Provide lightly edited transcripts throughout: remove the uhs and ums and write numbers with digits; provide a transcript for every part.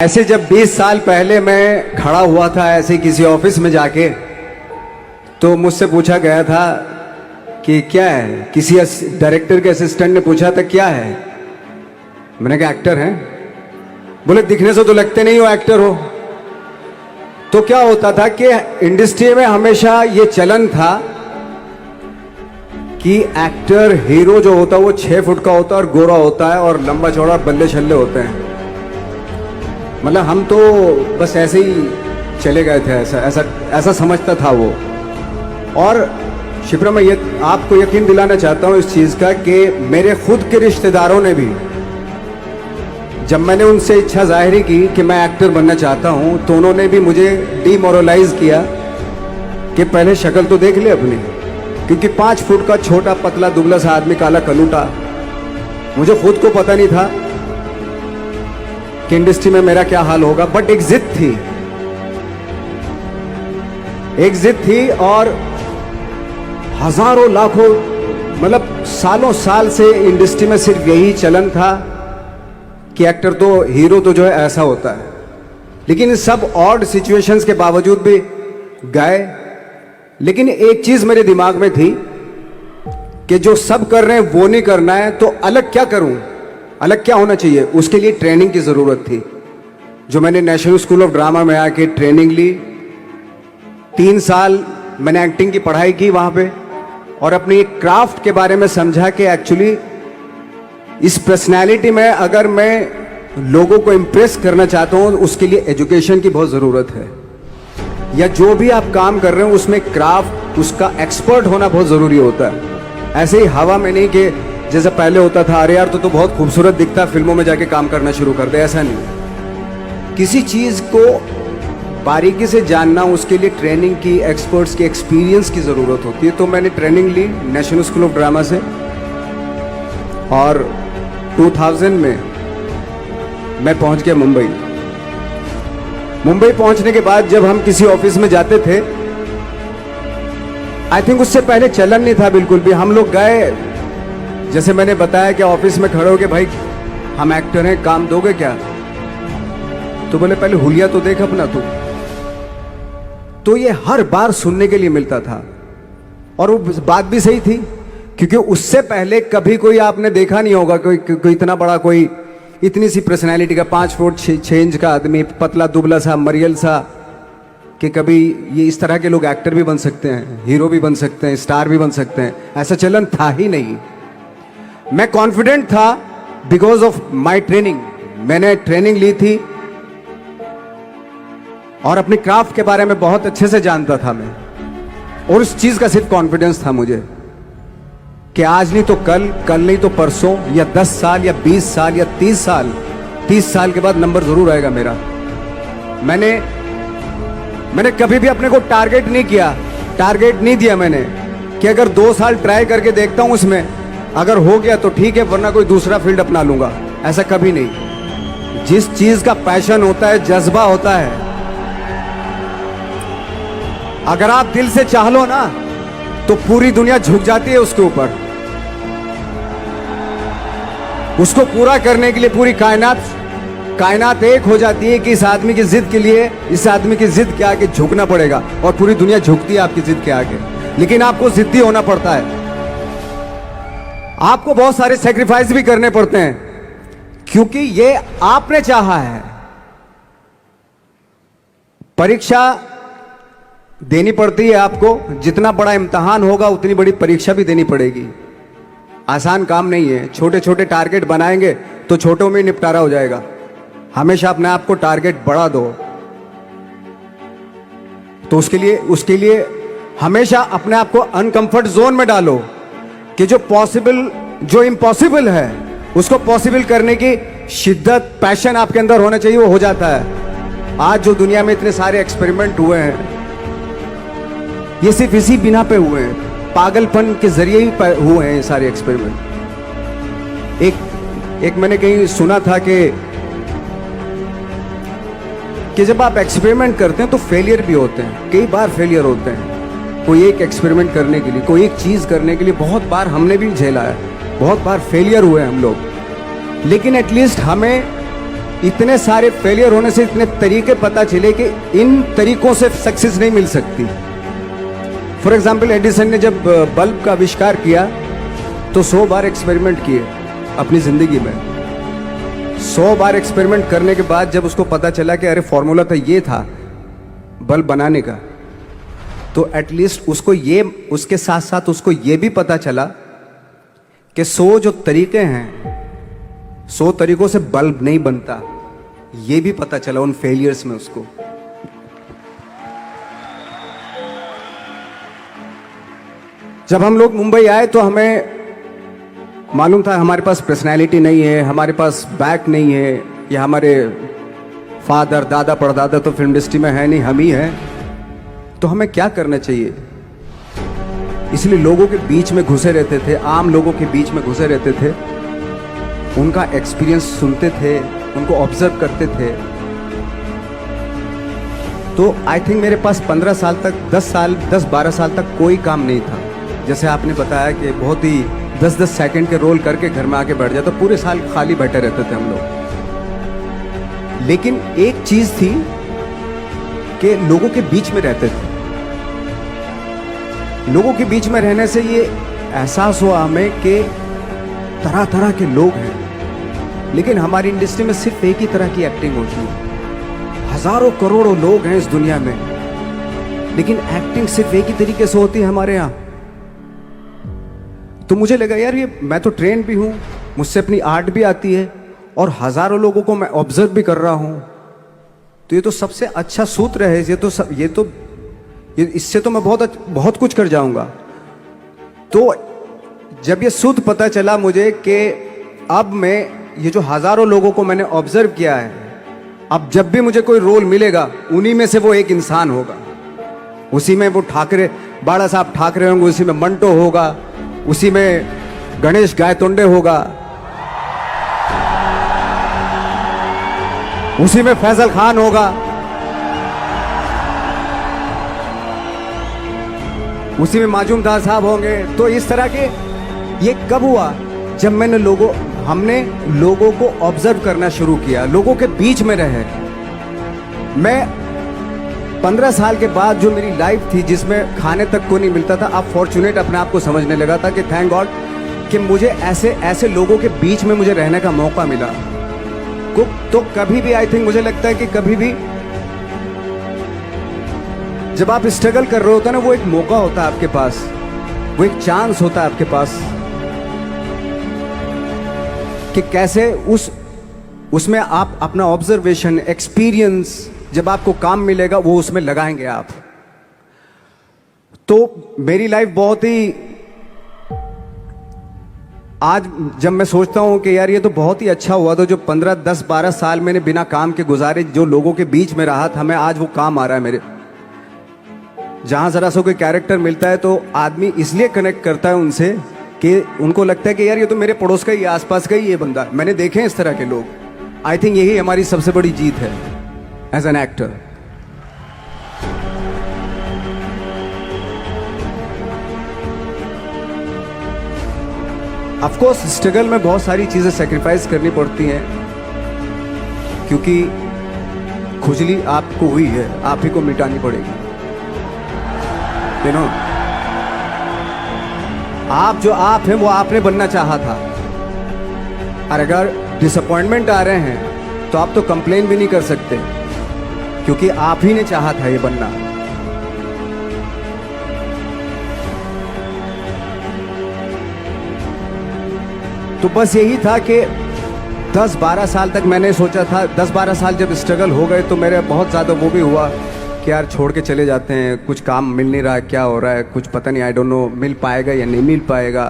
ऐसे जब 20 साल पहले मैं खड़ा हुआ था ऐसे किसी ऑफिस में जाके, तो मुझसे पूछा गया था कि क्या है। किसी डायरेक्टर के असिस्टेंट ने पूछा था क्या है। मैंने कहा एक्टर हैं। बोले दिखने से तो लगते नहीं हो एक्टर हो। तो क्या होता था कि इंडस्ट्री में हमेशा ये चलन था कि एक्टर हीरो जो होता है वो 6 फुट का होता है और गोरा होता है और लंबा चौड़ा बल्ले छल्ले होते हैं। मतलब हम तो बस ऐसे ही चले गए थे, ऐसा समझता था वो। और शिप्रा, मैं ये आपको यकीन दिलाना चाहता हूँ इस चीज़ का कि मेरे खुद के रिश्तेदारों ने भी, जब मैंने उनसे इच्छा जाहिर की कि मैं एक्टर बनना चाहता हूँ, तो उन्होंने भी मुझे डीमोरलाइज किया कि पहले शक्ल तो देख ले अपनी, क्योंकि 5 फुट का छोटा पतला दुबला सा आदमी, काला कलूटा। मुझे खुद को पता नहीं था कि इंडस्ट्री में मेरा क्या हाल होगा, बट एक जिद थी और हजारों लाखों मतलब सालों साल से इंडस्ट्री में सिर्फ यही चलन था कि एक्टर तो, हीरो तो जो है ऐसा होता है। लेकिन इन सब ऑड सिचुएशंस के बावजूद भी गए। लेकिन एक चीज मेरे दिमाग में थी कि जो सब कर रहे हैं वो नहीं करना है, तो अलग क्या करूं, अलग क्या होना चाहिए। उसके लिए ट्रेनिंग की जरूरत थी, जो मैंने नेशनल स्कूल ऑफ ड्रामा में आके ट्रेनिंग ली। 3 साल मैंने एक्टिंग की पढ़ाई की वहां पे, और अपनी एक क्राफ्ट के बारे में समझा कि एक्चुअली इस पर्सनैलिटी में अगर मैं लोगों को इम्प्रेस करना चाहता हूं, उसके लिए एजुकेशन की बहुत ज़रूरत है। या जो भी आप काम कर रहे हो उसमें क्राफ्ट, उसका एक्सपर्ट होना बहुत ज़रूरी होता है। ऐसे ही हवा में नहीं कि जैसे पहले होता था, अरे यार तो बहुत खूबसूरत दिखता, फिल्मों में जाके काम करना शुरू कर दे। ऐसा नहीं, किसी चीज़ को बारीकी से जानना, उसके लिए ट्रेनिंग की, एक्सपर्ट्स की, एक्सपीरियंस की ज़रूरत होती है। तो मैंने ट्रेनिंग ली नेशनल स्कूल ऑफ ड्रामा से, और 2000 में मैं पहुंच गया मुंबई। मुंबई पहुंचने के बाद जब हम किसी ऑफिस में जाते थे, आई थिंक उससे पहले चलन नहीं था बिल्कुल भी। हम लोग गए, जैसे मैंने बताया कि ऑफिस में खड़े हो के, भाई हम एक्टर हैं, काम दोगे क्या। तो बोले पहले हुलिया तो देख अपना तू। तो ये हर बार सुनने के लिए मिलता था, और वो बात भी सही थी, क्योंकि उससे पहले कभी कोई आपने देखा नहीं होगा कोई इतना बड़ा, कोई इतनी सी पर्सनैलिटी का 5 फुट 6 इंच का आदमी, पतला दुबला सा मरियल सा, कि कभी ये इस तरह के लोग एक्टर भी बन सकते हैं, हीरो भी बन सकते हैं, स्टार भी बन सकते हैं। ऐसा चलन था ही नहीं। मैं कॉन्फिडेंट था बिकॉज ऑफ माई ट्रेनिंग। मैंने ट्रेनिंग ली थी और अपनी क्राफ्ट के बारे में बहुत अच्छे से जानता था मैं, और उस चीज का सिर्फ कॉन्फिडेंस था मुझे कि आज नहीं तो कल, कल नहीं तो परसों, या 10 साल या 20 साल या 30 साल के बाद नंबर जरूर आएगा मेरा। मैंने कभी भी अपने को टारगेट नहीं किया, टारगेट नहीं दिया मैंने कि अगर 2 साल ट्राई करके देखता हूं, उसमें अगर हो गया तो ठीक है, वरना कोई दूसरा फील्ड अपना लूंगा। ऐसा कभी नहीं। जिस चीज का पैशन होता है, जज्बा होता है, अगर आप दिल से चाह लो ना, तो पूरी दुनिया झुक जाती है उसके ऊपर। उसको पूरा करने के लिए पूरी कायनात एक हो जाती है कि इस आदमी की जिद के लिए, इस आदमी की जिद के आगे झुकना पड़ेगा, और पूरी दुनिया झुकती है आपकी जिद के आगे। लेकिन आपको जिद्दी होना पड़ता है, आपको बहुत सारे सेक्रीफाइस भी करने पड़ते हैं, क्योंकि ये आपने चाहा है। परीक्षा देनी पड़ती है आपको, जितना बड़ा इम्तिहान होगा उतनी बड़ी परीक्षा भी देनी पड़ेगी। आसान काम नहीं है। छोटे छोटे टारगेट बनाएंगे तो छोटों में निपटारा हो जाएगा। हमेशा अपने आप को टारगेट बढ़ा दो। तो उसके लिए हमेशा अपने आप को अनकंफर्ट जोन में डालो, कि जो इम्पॉसिबल है उसको पॉसिबल करने की शिद्दत, पैशन आपके अंदर होना चाहिए, वो हो जाता है। आज जो दुनिया में इतने सारे एक्सपेरिमेंट हुए हैं, ये सिर्फ इसी बिना पे हुए हैं, पागलपन के जरिए ही हुए हैं ये सारे एक्सपेरिमेंट। एक मैंने कहीं सुना था कि जब आप एक्सपेरिमेंट करते हैं तो फेलियर भी होते हैं, कई बार फेलियर होते हैं। कोई एक एक्सपेरिमेंट करने के लिए, कोई एक चीज करने के लिए बहुत बार हमने भी झेला है, बहुत बार फेलियर हुए हम लोग। लेकिन एटलीस्ट हमें इतने सारे फेलियर होने से इतने तरीके पता चले कि इन तरीकों से सक्सेस नहीं मिल सकती। फॉर एग्जाम्पल, एडिसन ने जब बल्ब का आविष्कार किया तो 100 बार एक्सपेरिमेंट किए अपनी जिंदगी में। 100 बार एक्सपेरिमेंट करने के बाद जब उसको पता चला कि अरे फॉर्मूला तो ये था बल्ब बनाने का, तो एटलीस्ट उसको ये, उसके साथ साथ उसको ये भी पता चला कि 100 जो तरीके हैं, 100 तरीकों से बल्ब नहीं बनता, ये भी पता चला उन फेलियर्स में उसको। जब हम लोग मुंबई आए तो हमें मालूम था हमारे पास पर्सनैलिटी नहीं है, हमारे पास बैक नहीं है, या हमारे फादर दादा परदादा तो फिल्म इंडस्ट्री में है नहीं, हम ही हैं, तो हमें क्या करना चाहिए। इसलिए लोगों के बीच में घुसे रहते थे, आम लोगों के बीच में घुसे रहते थे, उनका एक्सपीरियंस सुनते थे, उनको ऑब्जर्व करते थे। तो आई थिंक मेरे पास 15 साल तक, 10-12 साल तक कोई काम नहीं था। जैसे आपने बताया कि बहुत ही 10-10 सेकंड के रोल करके घर में आके बैठ जाए, तो पूरे साल खाली बैठे रहते थे हम लोग। लेकिन एक चीज थी कि लोगों के बीच में रहते थे। लोगों के बीच में रहने से ये एहसास हुआ हमें कि तरह तरह के लोग हैं, लेकिन हमारी इंडस्ट्री में सिर्फ एक ही तरह की एक्टिंग होती है। हजारों करोड़ों लोग हैं इस दुनिया में, लेकिन एक्टिंग सिर्फ एक ही तरीके से होती है हमारे यहाँ। तो मुझे लगा यार, ये मैं तो ट्रेन भी हूं, मुझसे अपनी आर्ट भी आती है, और हजारों लोगों को मैं ऑब्जर्व भी कर रहा हूं, तो ये तो सबसे अच्छा सूत्र है। ये इससे तो मैं बहुत कुछ कर जाऊंगा। तो जब ये सूत्र पता चला मुझे कि अब मैं ये जो हजारों लोगों को मैंने ऑब्जर्व किया है, अब जब भी मुझे कोई रोल मिलेगा उन्हीं में से वो एक इंसान होगा। उसी में वो ठाकरे, बाला साहब ठाकरे होंगे, उसी में मंटो होगा, उसी में गणेश गायतोंडे होगा, उसी में फैजल खान होगा, उसी में माजूमदार साहब होंगे। तो इस तरह के, ये कब हुआ? जब हमने लोगों को ऑब्जर्व करना शुरू किया, लोगों के बीच में रहे। मैं 15 साल के बाद जो मेरी लाइफ थी, जिसमें खाने तक को नहीं मिलता था, अब फॉर्चुनेट अपने आप को समझने लगा था कि थैंक गॉड कि मुझे ऐसे लोगों के बीच में मुझे रहने का मौका मिला। तो कभी भी, आई थिंक मुझे लगता है कि कभी भी जब आप स्ट्रगल कर रहे होते हैं ना, वो एक मौका होता है आपके पास, वो एक चांस होता है आपके पास कि कैसे उसमें आप अपना ऑब्जर्वेशन, एक्सपीरियंस, जब आपको काम मिलेगा वो उसमें लगाएंगे आप। तो मेरी लाइफ बहुत ही, आज जब मैं सोचता हूं कि यार ये तो बहुत ही अच्छा हुआ, तो जो 15, 10, 12 साल मैंने बिना काम के गुजारे, जो लोगों के बीच में रहा था, मैं आज वो काम आ रहा है मेरे। जहां जरा सा कोई कैरेक्टर मिलता है तो आदमी इसलिए कनेक्ट करता है उनसे कि उनको लगता है कि यार ये तो मेरे पड़ोस का ही, आसपास का ही ये बंदा। मैंने देखे हैं इस तरह के लोग। आई थिंक यही हमारी सबसे बड़ी जीत है as an actor. Of course struggle में बहुत सारी चीजें सेक्रीफाइस करनी पड़ती हैं, क्योंकि खुजली आपको हुई है, आप ही को मिटानी पड़ेगी। यू नो, आप जो आप हैं वो आपने बनना चाहा था, और अगर डिसअपॉइंटमेंट आ रहे हैं तो आप तो कंप्लेन भी नहीं कर सकते, क्योंकि आप ही ने चाहा था ये बनना। तो बस यही था कि 10-12 साल तक मैंने सोचा था, 10-12 साल जब स्ट्रगल हो गए तो मेरे बहुत ज़्यादा वो भी हुआ कि यार छोड़ के चले जाते हैं, कुछ काम मिल नहीं रहा है, क्या हो रहा है कुछ पता नहीं, आई डोंट नो मिल पाएगा या नहीं मिल पाएगा।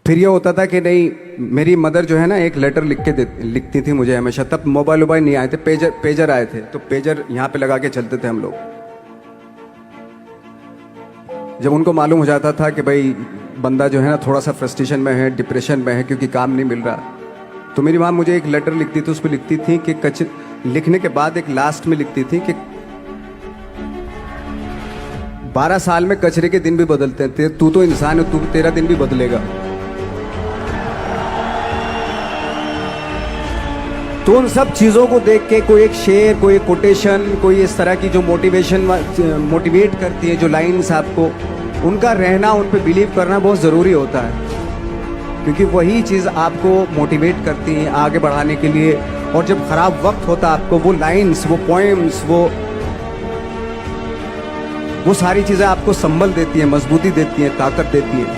फिर ये होता था कि नहीं, मेरी मदर जो है ना एक लेटर लिखती थी मुझे हमेशा। तब मोबाइल नहीं आए थे, पेजर आए थे, तो पेजर यहाँ पे लगा के चलते थे हम लोग। जब उनको मालूम हो जाता था कि भाई बंदा जो है ना थोड़ा सा फ्रस्ट्रेशन में है, डिप्रेशन में है, क्योंकि काम नहीं मिल रहा, तो मेरी माँ मुझे एक लेटर लिखती थी। उसमें लिखती थी कि लिखने के बाद एक लास्ट में लिखती थी कि 12 साल में कचरे के दिन भी बदलते हैं, तू तो इंसान है, तेरा दिन भी बदलेगा। तो उन सब चीज़ों को देख के कोई एक शेर, कोई एक कोटेशन, कोई इस तरह की जो मोटिवेट करती है जो लाइंस आपको, उनका रहना, उन पे बिलीव करना बहुत ज़रूरी होता है, क्योंकि वही चीज़ आपको मोटिवेट करती है आगे बढ़ाने के लिए। और जब ख़राब वक्त होता है आपको वो लाइंस, वो पोएम्स, वो सारी चीज़ें आपको संबल देती हैं, मजबूती देती हैं, ताकत देती हैं।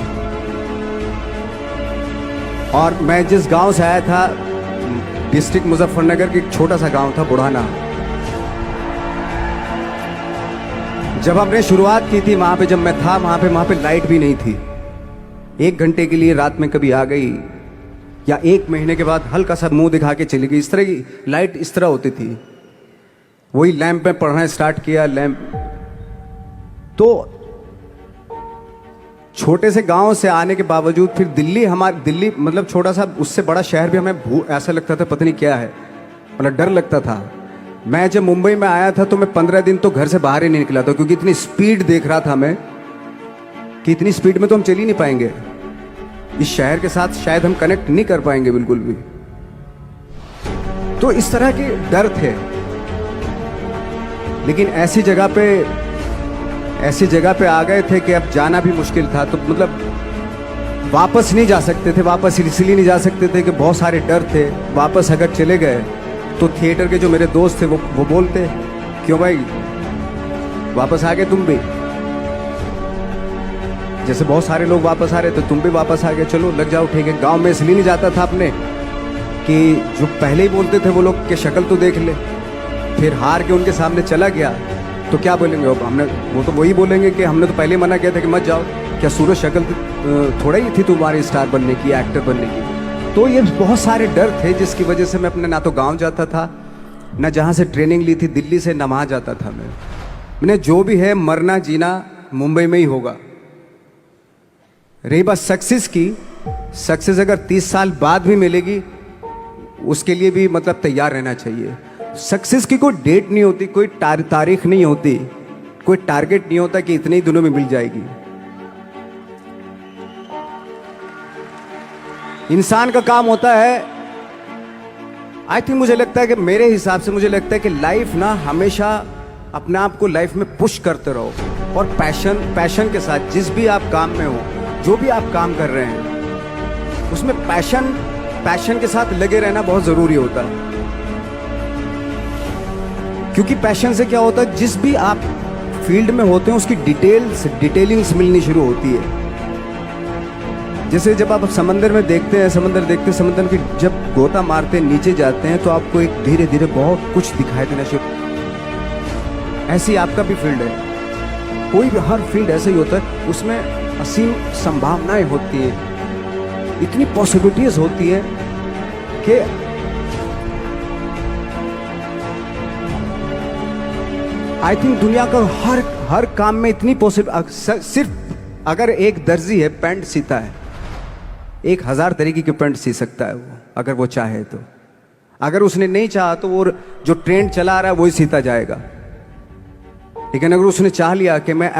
और मैं जिस गांव से आया था, डिस्ट्रिक्ट मुजफ्फरनगर के एक छोटा सा गांव था बुढ़ाना। जब हमने शुरुआत की थी वहां पे, जब मैं था वहां पे लाइट भी नहीं थी। 1 घंटे के लिए रात में कभी आ गई, या 1 महीने के बाद हल्का सा मुंह दिखा के चली गई। इस तरह की लाइट इस तरह होती थी। वही लैंप में पढ़ना स्टार्ट किया, लैंप। तो छोटे से गांव से आने के बावजूद फिर दिल्ली मतलब छोटा सा, उससे बड़ा शहर भी हमें ऐसा लगता था पता नहीं क्या है, मतलब डर लगता था। मैं जब मुंबई में आया था तो मैं 15 दिन तो घर से बाहर ही नहीं निकला था, क्योंकि इतनी स्पीड देख रहा था मैं कि इतनी स्पीड में तो हम चल ही नहीं पाएंगे, इस शहर के साथ शायद हम कनेक्ट नहीं कर पाएंगे बिल्कुल भी। तो इस तरह के डर थे। लेकिन ऐसी जगह पे आ गए थे कि अब जाना भी मुश्किल था। तो मतलब वापस नहीं जा सकते थे। वापस इसलिए नहीं जा सकते थे कि बहुत सारे डर थे। वापस अगर चले गए तो थिएटर के जो मेरे दोस्त थे वो बोलते, क्यों भाई वापस आ गए तुम भी, जैसे बहुत सारे लोग वापस आ रहे थे तुम भी वापस आ गए, चलो लग जाओ ठीक है। गांव में इसलिए नहीं जाता था अपने कि जो पहले ही बोलते थे वो लोग के शक्ल तो देख ले, फिर हार के उनके सामने चला गया तो क्या बोलेंगे वो तो वही बोलेंगे कि हमने तो पहले मना किया था कि मत जाओ, क्या सूरज शक्ल थोड़ा ही थी तुम्हारी स्टार बनने की, एक्टर बनने की। तो ये बहुत सारे डर थे जिसकी वजह से मैं अपने ना तो गांव जाता था, ना जहां से ट्रेनिंग ली थी दिल्ली से, ना वहां जाता था। मैंने जो भी है मरना जीना मुंबई में ही होगा। रही बात सक्सेस की, सक्सेस अगर 30 साल बाद भी मिलेगी उसके लिए भी मतलब तैयार रहना चाहिए। सक्सेस की कोई डेट नहीं होती, कोई तारीख नहीं होती, कोई टारगेट नहीं होता कि इतने ही दिनों में मिल जाएगी। इंसान का काम होता है, आई थिंक मुझे लगता है कि मेरे हिसाब से मुझे लगता है कि लाइफ ना हमेशा अपने आप को लाइफ में पुश करते रहो, और पैशन के साथ जिस भी आप काम में हो, जो भी आप काम कर रहे हैं उसमें पैशन के साथ लगे रहना बहुत जरूरी होता है। क्योंकि पैशन से क्या होता है, जिस भी आप फील्ड में होते हैं उसकी डिटेलिंग्स मिलनी शुरू होती है। जैसे जब आप समंदर में देखते हैं, समंदर की जब गोता मारते हैं नीचे जाते हैं तो आपको एक धीरे धीरे बहुत कुछ दिखाई देना शुरू। ऐसी आपका भी फील्ड है, कोई भी हर फील्ड ऐसा ही होता है, उसमें असीम संभावनाएं होती हैं, इतनी पॉसिबिलिटीज होती है कि आई थिंक दुनिया का हर काम में इतनी सिर्फ अगर एक दर्जी है पैंट सीता है, 1000 तरीके के पैंट सी सकता है वो, अगर वो चाहे तो। अगर उसने नहीं चाहा तो वो जो ट्रेंड चला आ रहा है वही सीता जाएगा। लेकिन अगर उसने चाह लिया कि मैं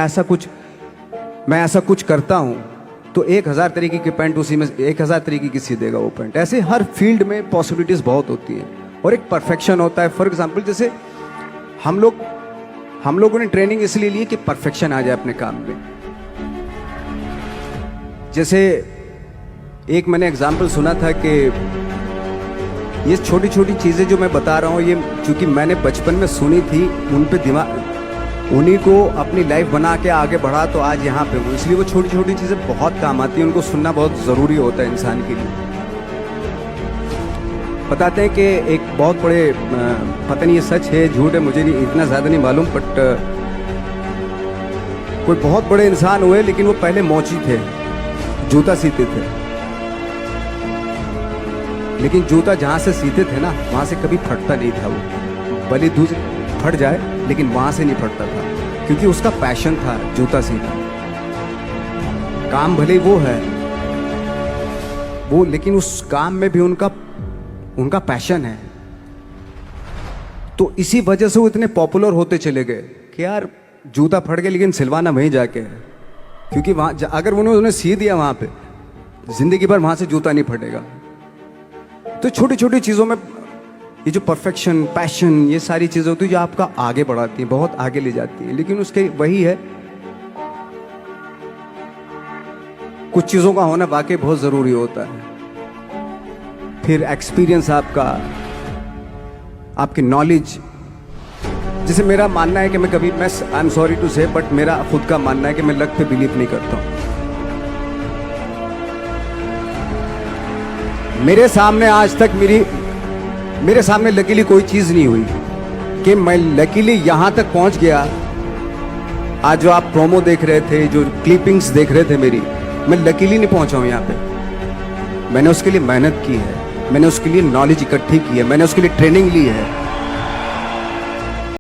ऐसा कुछ करता हूं तो 1000 तरीके के पैंट उसी में 1000 तरीके की सी देगा वो पैंट। ऐसे हर फील्ड में पॉसिबिलिटीज बहुत होती हैं और एक परफेक्शन होता है। फॉर एग्जाम्पल जैसे हम लोगों ने ट्रेनिंग इसलिए ली कि परफेक्शन आ जाए अपने काम में। जैसे एक मैंने एग्जाम्पल सुना था कि ये छोटी छोटी चीज़ें जो मैं बता रहा हूँ, ये चूंकि मैंने बचपन में सुनी थी, उन पे उन्हीं को अपनी लाइफ बना के आगे बढ़ा तो आज यहाँ पे हूँ। इसलिए वो छोटी छोटी चीज़ें बहुत काम आती हैं, उनको सुनना बहुत ज़रूरी होता है इंसान के लिए। बताते हैं कि एक बहुत बड़े, पता नहीं ये सच है झूठ है, मुझे नहीं इतना ज़्यादा नहीं मालूम, बट कोई बहुत बड़े इंसान हुए, लेकिन वो पहले मोची थे, जूता सीते थे। लेकिन जूता जहाँ से सीते थे ना वहाँ से कभी फटता नहीं था वो, भले दूध फट जाए लेकिन वहाँ से नहीं फटता था, क्योंकि उसका पैशन था जूता सीना। काम भले वो है वो, लेकिन उस काम में भी उनका पैशन है। तो इसी वजह से वो इतने पॉपुलर होते चले गए कि यार जूता फट गया लेकिन सिलवाना वहीं जाके है, क्योंकि वहाँ अगर उन्होंने सी दिया वहाँ पे, जिंदगी भर वहाँ से जूता नहीं फटेगा। तो छोटी छोटी चीज़ों में ये जो परफेक्शन, पैशन, ये सारी चीज़ें होती है जो आपका आगे बढ़ाती हैं, बहुत आगे ले जाती हैं। लेकिन उसके वही है, कुछ चीज़ों का होना वाकई बहुत ज़रूरी होता है। फिर एक्सपीरियंस आपका, आपकी नॉलेज। जैसे मेरा मानना है कि मैं आई एम सॉरी टू से, बट मेरा खुद का मानना है कि मैं लक पे बिलीव नहीं करता हूँ। मेरे सामने आज तक मेरे सामने लकीली कोई चीज़ नहीं हुई कि मैं लकीली यहाँ तक पहुँच गया। आज जो आप प्रोमो देख रहे थे, जो क्लिपिंग्स देख रहे थे मेरी, मैं लकीली नहीं पहुँचा हूँ यहाँ पे। मैंने उसके लिए मेहनत की है, मैंने उसके लिए नॉलेज इकट्ठी की है, मैंने उसके लिए ट्रेनिंग ली है।